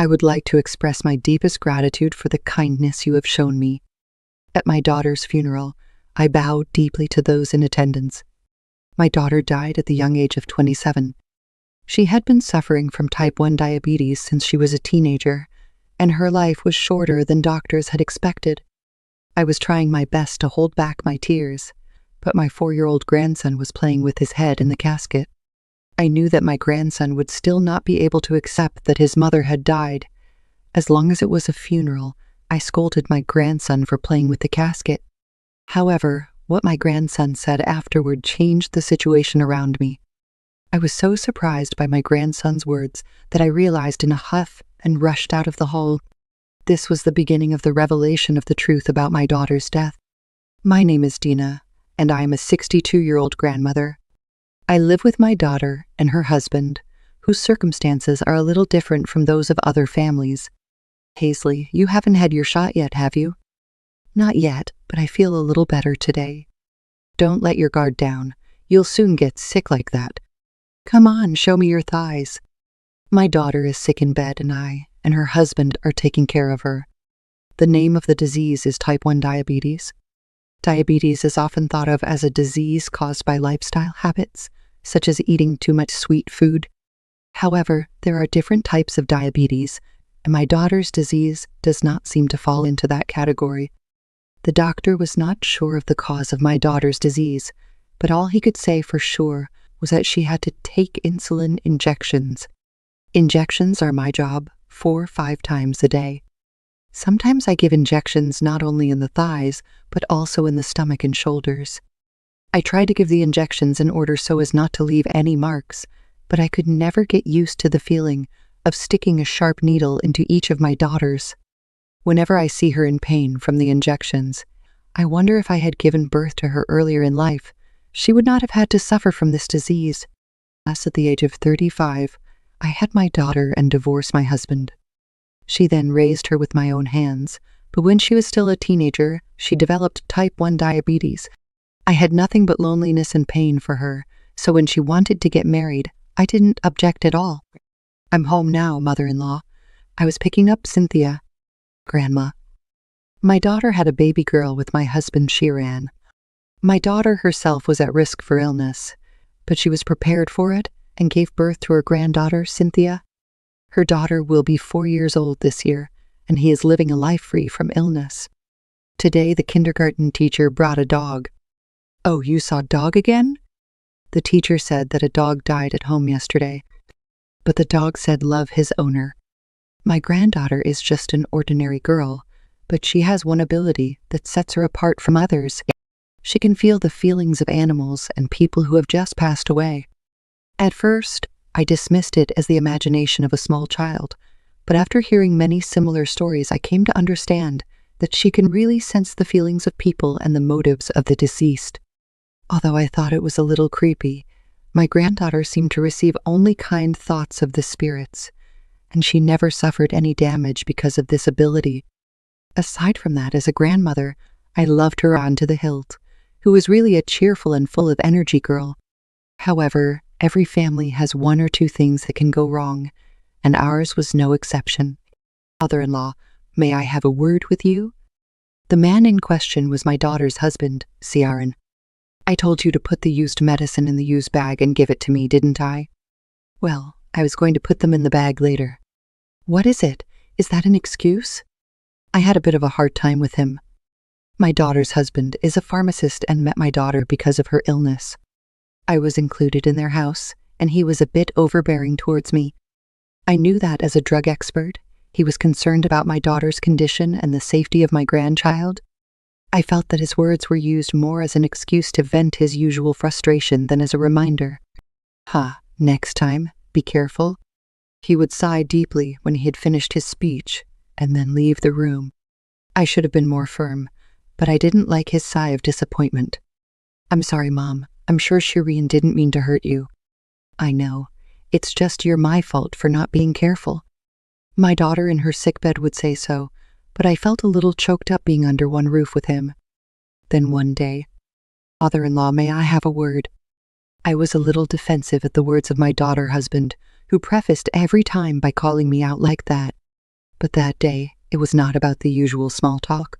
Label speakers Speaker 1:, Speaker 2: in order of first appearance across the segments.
Speaker 1: I would like to express my deepest gratitude for the kindness you have shown me. At my daughter's funeral, I bowed deeply to those in attendance. My daughter died at the young age of 27. She had been suffering from type 1 diabetes since she was a teenager, and her life was shorter than doctors had expected. I was trying my best to hold back my tears, but my 4-year-old grandson was playing with his head in the casket. I knew that my grandson would still not be able to accept that his mother had died. As long as it was a funeral, I scolded my grandson for playing with the casket. However, what my grandson said afterward changed the situation around me. I was so surprised by my grandson's words that I realized in a huff and rushed out of the hall. This was the beginning of the revelation of the truth about my daughter's death. My name is Dina, and I am a 62-year-old grandmother. I live with my daughter and her husband, whose circumstances are a little different from those of other families. Paisley, you haven't had your shot yet, have you? Not yet, but I feel a little better today. Don't let your guard down. You'll soon get sick like that. Come on, show me your thighs. My daughter is sick in bed, and I and her husband are taking care of her. The name of the disease is type 1 diabetes. Diabetes is often thought of as a disease caused by lifestyle habits, such as eating too much sweet food. However, there are different types of diabetes, and my daughter's disease does not seem to fall into that category. The doctor was not sure of the cause of my daughter's disease, but all he could say for sure was that she had to take insulin injections. Injections are my job 4 or 5 times a day. Sometimes I give injections not only in the thighs, but also in the stomach and shoulders. I tried to give the injections in order so as not to leave any marks, but I could never get used to the feeling of sticking a sharp needle into each of my daughters. Whenever I see her in pain from the injections, I wonder if I had given birth to her earlier in life, she would not have had to suffer from this disease. At the age of 35, I had my daughter and divorced my husband. She then raised her with my own hands, but when she was still a teenager, she developed type 1 diabetes. I had nothing but loneliness and pain for her, so when she wanted to get married, I didn't object at all. I'm home now, mother-in-law. I was picking up Cynthia. Grandma. My daughter had a baby girl with my husband Shiran. My daughter herself was at risk for illness, but she was prepared for it and gave birth to her granddaughter, Cynthia. Her daughter will be 4 years old this year, and he is living a life free from illness. Today, the kindergarten teacher brought a dog. Oh, you saw a dog again? The teacher said that a dog died at home yesterday, but the dog said love his owner. My granddaughter is just an ordinary girl, but she has one ability that sets her apart from others. She can feel the feelings of animals and people who have just passed away. At first, I dismissed it as the imagination of a small child, but after hearing many similar stories, I came to understand that she can really sense the feelings of people and the motives of the deceased. Although I thought it was a little creepy, my granddaughter seemed to receive only kind thoughts of the spirits, and she never suffered any damage because of this ability. Aside from that, as a grandmother, I loved her on to the hilt, who was really a cheerful and full of energy girl. However, every family has 1 or 2 things that can go wrong, and ours was no exception. Mother-in-law, may I have a word with you? The man in question was my daughter's husband, Ciaran. I told you to put the used medicine in the used bag and give it to me, didn't I? Well, I was going to put them in the bag later. What is it? Is that an excuse? I had a bit of a hard time with him. My daughter's husband is a pharmacist and met my daughter because of her illness. I was included in their house, and he was a bit overbearing towards me. I knew that as a drug expert, he was concerned about my daughter's condition and the safety of my grandchild. I felt that his words were used more as an excuse to vent his usual frustration than as a reminder. Next time, be careful. He would sigh deeply when he had finished his speech, and then leave the room. I should have been more firm, but I didn't like his sigh of disappointment. I'm sorry, Mom. I'm sure Shireen didn't mean to hurt you. I know. It's just you're my fault for not being careful. My daughter in her sickbed would say so, but I felt a little choked up being under one roof with him. Then one day, Mother-in-law, may I have a word? I was a little defensive at the words of my daughter husband, who prefaced every time by calling me out like that. But that day, it was not about the usual small talk.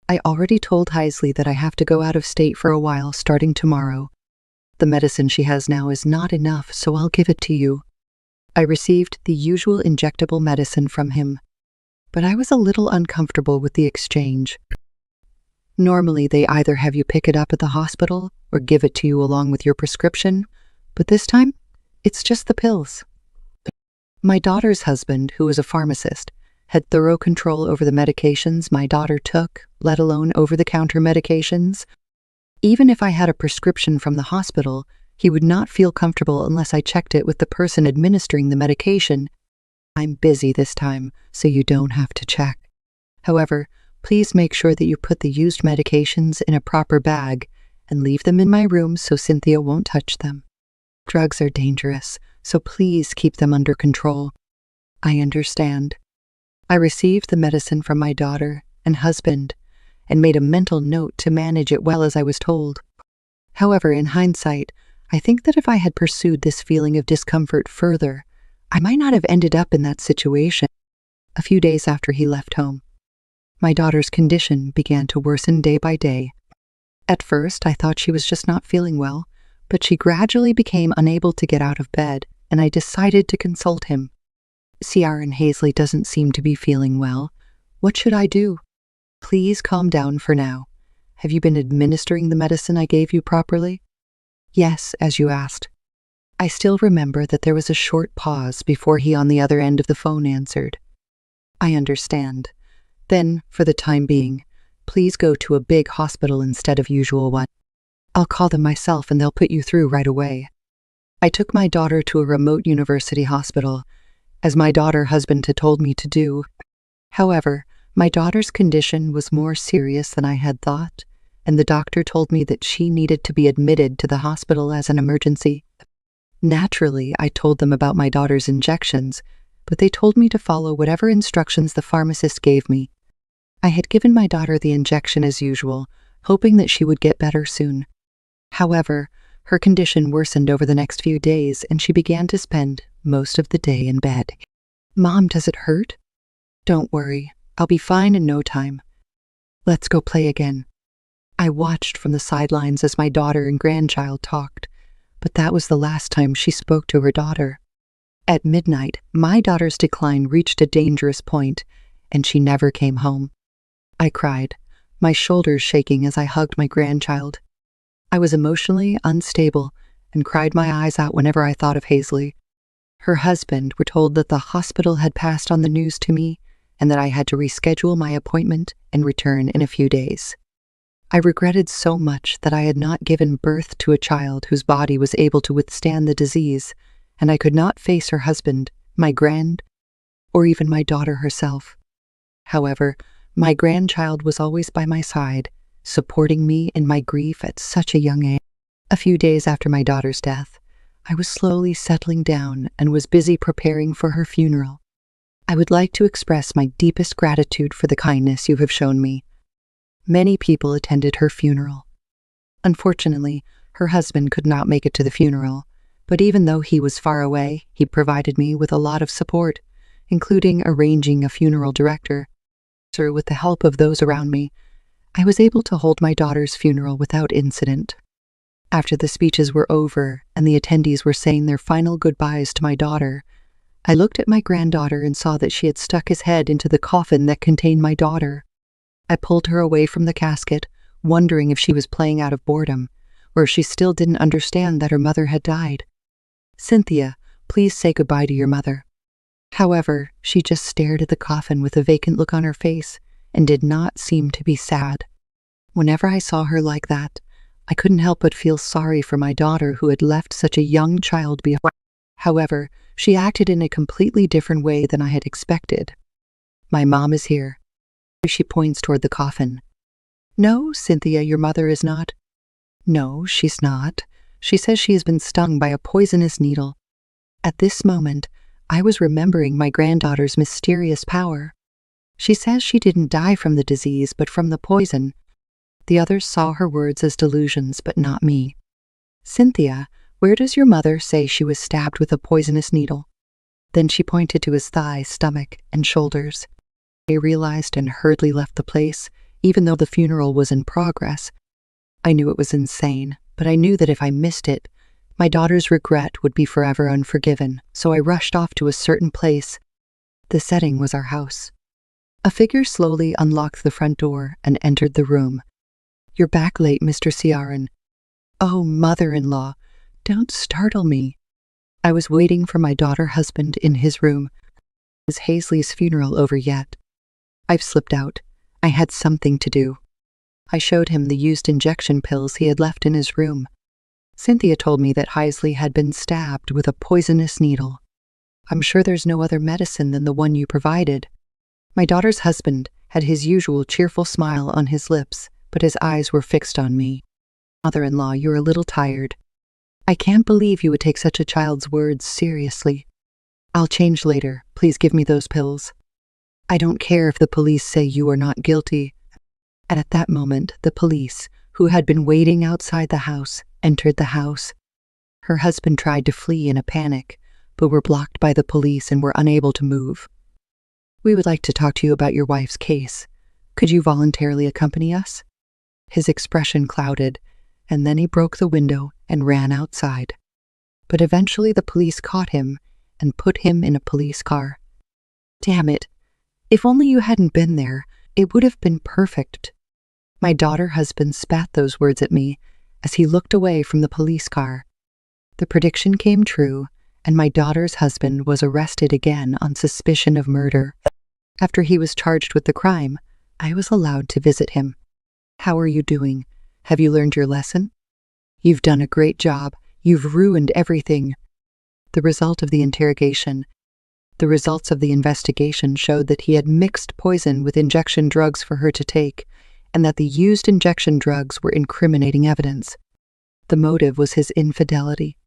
Speaker 1: I already told Heisley that I have to go out of state for a while starting tomorrow. The medicine she has now is not enough, so I'll give it to you. I received the usual injectable medicine from him, but I was a little uncomfortable with the exchange. Normally, they either have you pick it up at the hospital or give it to you along with your prescription, but this time, it's just the pills. My daughter's husband, who was a pharmacist, had thorough control over the medications my daughter took, let alone over-the-counter medications. Even if I had a prescription from the hospital, he would not feel comfortable unless I checked it with the person administering the medication. I'm busy this time, so you don't have to check. However, please make sure that you put the used medications in a proper bag and leave them in my room so Cynthia won't touch them. Drugs are dangerous, so please keep them under control. I understand. I received the medicine from my daughter and husband and made a mental note to manage it well as I was told. However, in hindsight, I think that if I had pursued this feeling of discomfort further, I might not have ended up in that situation. A few days after he left home, my daughter's condition began to worsen day by day. At first, I thought she was just not feeling well, but she gradually became unable to get out of bed, and I decided to consult him. Ciaran Heisley doesn't seem to be feeling well. What should I do? Please calm down for now. Have you been administering the medicine I gave you properly? Yes, as you asked. I still remember that there was a short pause before he on the other end of the phone answered. I understand. Then, for the time being, please go to a big hospital instead of usual one. I'll call them myself and they'll put you through right away. I took my daughter to a remote university hospital, as my daughter's husband had told me to do. However, my daughter's condition was more serious than I had thought, and the doctor told me that she needed to be admitted to the hospital as an emergency. Naturally, I told them about my daughter's injections, but they told me to follow whatever instructions the pharmacist gave me. I had given my daughter the injection as usual, hoping that she would get better soon. However, her condition worsened over the next few days, and she began to spend most of the day in bed. Mom, does it hurt? Don't worry, I'll be fine in no time. Let's go play again. I watched from the sidelines as my daughter and grandchild talked, but that was the last time she spoke to her daughter. At midnight, my daughter's decline reached a dangerous point, and she never came home. I cried, my shoulders shaking as I hugged my grandchild. I was emotionally unstable and cried my eyes out whenever I thought of Heisley. Her husband were told that the hospital had passed on the news to me and that I had to reschedule my appointment and return in a few days. I regretted so much that I had not given birth to a child whose body was able to withstand the disease, and I could not face her husband, my or even my daughter herself. However, my grandchild was always by my side, supporting me in my grief at such a young age. A few days after my daughter's death, I was slowly settling down and was busy preparing for her funeral. I would like to express my deepest gratitude for the kindness you have shown me. Many people attended her funeral. Unfortunately, her husband could not make it to the funeral, but even though he was far away, he provided me with a lot of support, including arranging a funeral director. So with the help of those around me, I was able to hold my daughter's funeral without incident. After the speeches were over and the attendees were saying their final goodbyes to my daughter, I looked at my granddaughter and saw that she had stuck his head into the coffin that contained my daughter. I pulled her away from the casket, wondering if she was playing out of boredom, or if she still didn't understand that her mother had died. Cynthia, please say goodbye to your mother. However, she just stared at the coffin with a vacant look on her face and did not seem to be sad. Whenever I saw her like that, I couldn't help but feel sorry for my daughter who had left such a young child behind. However, she acted in a completely different way than I had expected. My mom is here. She points toward the coffin. No, Cynthia, your mother is not. No, she's not. She says she has been stung by a poisonous needle. At this moment, I was remembering my granddaughter's mysterious power. She says she didn't die from the disease, but from the poison. The others saw her words as delusions, but not me. Cynthia, where does your mother say she was stabbed with a poisonous needle? Then she pointed to his thigh, stomach, and shoulders. I realized and hurriedly left the place, even though the funeral was in progress. I knew it was insane, but I knew that if I missed it, my daughter's regret would be forever unforgiven, so I rushed off to a certain place. The setting was our house. A figure slowly unlocked the front door and entered the room. "You're back late, Mr. Ciaran." "Oh, mother-in-law, don't startle me." I was waiting for my daughter-husband in his room. Is Hazley's funeral over yet? I've slipped out. I had something to do. I showed him the used injection pills he had left in his room. Cynthia told me that Hazley had been stabbed with a poisonous needle. "I'm sure there's no other medicine than the one you provided." My daughter's husband had his usual cheerful smile on his lips, but his eyes were fixed on me. "Mother-in-law, you're a little tired. I can't believe you would take such a child's words seriously. I'll change later. Please give me those pills. I don't care if the police say you are not guilty." And at that moment, the police, who had been waiting outside the house, entered the house. Her husband tried to flee in a panic, but were blocked by the police and were unable to move. "We would like to talk to you about your wife's case. Could you voluntarily accompany us?" His expression clouded, and then he broke the window and ran outside. But eventually the police caught him and put him in a police car. Damn it. If only you hadn't been there, it would have been perfect. My daughter-husband spat those words at me as he looked away from the police car. The prediction came true, and my daughter's husband was arrested again on suspicion of murder. After he was charged with the crime, I was allowed to visit him. "How are you doing? Have you learned your lesson? You've done a great job. You've ruined everything." The results of the investigation showed that he had mixed poison with injection drugs for her to take, and that the used injection drugs were incriminating evidence. The motive was his infidelity.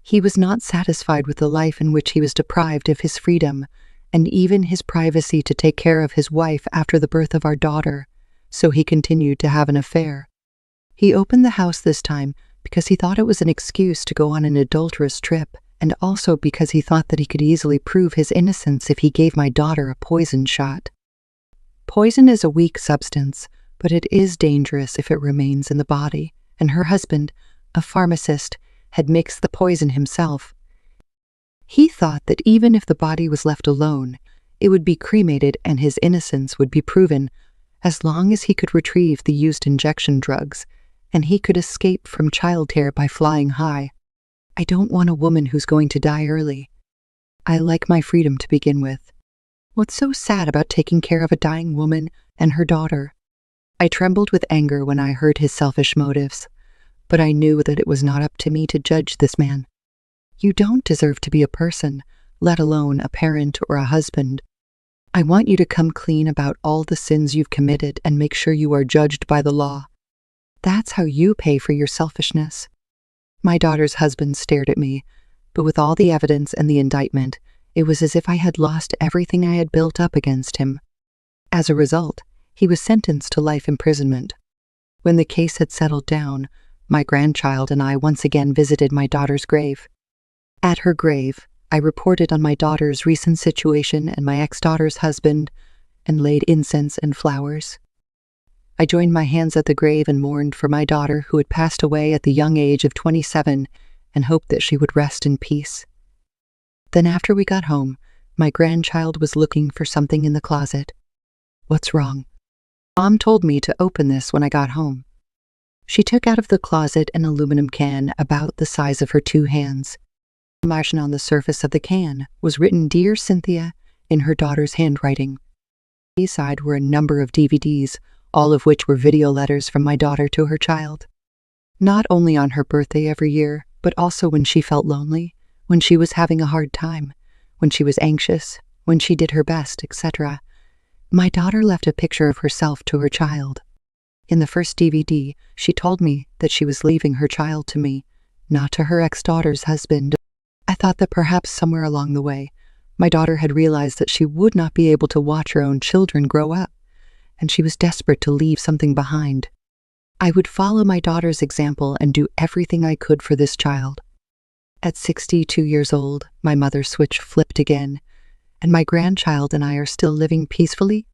Speaker 1: He was not satisfied with the life in which he was deprived of his freedom, and even his privacy to take care of his wife after the birth of our daughter, so he continued to have an affair. He opened the house this time because he thought it was an excuse to go on an adulterous trip, and also because he thought that he could easily prove his innocence if he gave my daughter a poison shot. Poison is a weak substance, but it is dangerous if it remains in the body, and her husband, a pharmacist, had mixed the poison himself. He thought that even if the body was left alone, it would be cremated and his innocence would be proven, as long as he could retrieve the used injection drugs, and he could escape from childcare by flying high. I don't want a woman who's going to die early. I like my freedom to begin with. What's so sad about taking care of a dying woman and her daughter? I trembled with anger when I heard his selfish motives, but I knew that it was not up to me to judge this man. You don't deserve to be a person, let alone a parent or a husband. I want you to come clean about all the sins you've committed and make sure you are judged by the law. That's how you pay for your selfishness. My daughter's husband stared at me, but with all the evidence and the indictment, it was as if I had lost everything I had built up against him. As a result, he was sentenced to life imprisonment. When the case had settled down, my grandchild and I once again visited my daughter's grave. At her grave, I reported on my daughter's recent situation and my ex-daughter's husband, and laid incense and flowers. I joined my hands at the grave and mourned for my daughter who had passed away at the young age of 27 and hoped that she would rest in peace. Then after we got home, my grandchild was looking for something in the closet. "What's wrong?" Mom told me to open this when I got home. She took out of the closet an aluminum can about the size of her two hands. The margin on the surface of the can was written "Dear Cynthia" in her daughter's handwriting. Inside were a number of DVDs, all of which were video letters from my daughter to her child. Not only on her birthday every year, but also when she felt lonely, when she was having a hard time, when she was anxious, when she did her best, etc. My daughter left a picture of herself to her child. In the first DVD, she told me that she was leaving her child to me, not to her ex-daughter's husband. I thought that perhaps somewhere along the way, my daughter had realized that she would not be able to watch her own children grow up, and she was desperate to leave something behind. I would follow my daughter's example and do everything I could for this child. At 62 years old, my mother's switch flipped again, and my grandchild and I are still living peacefully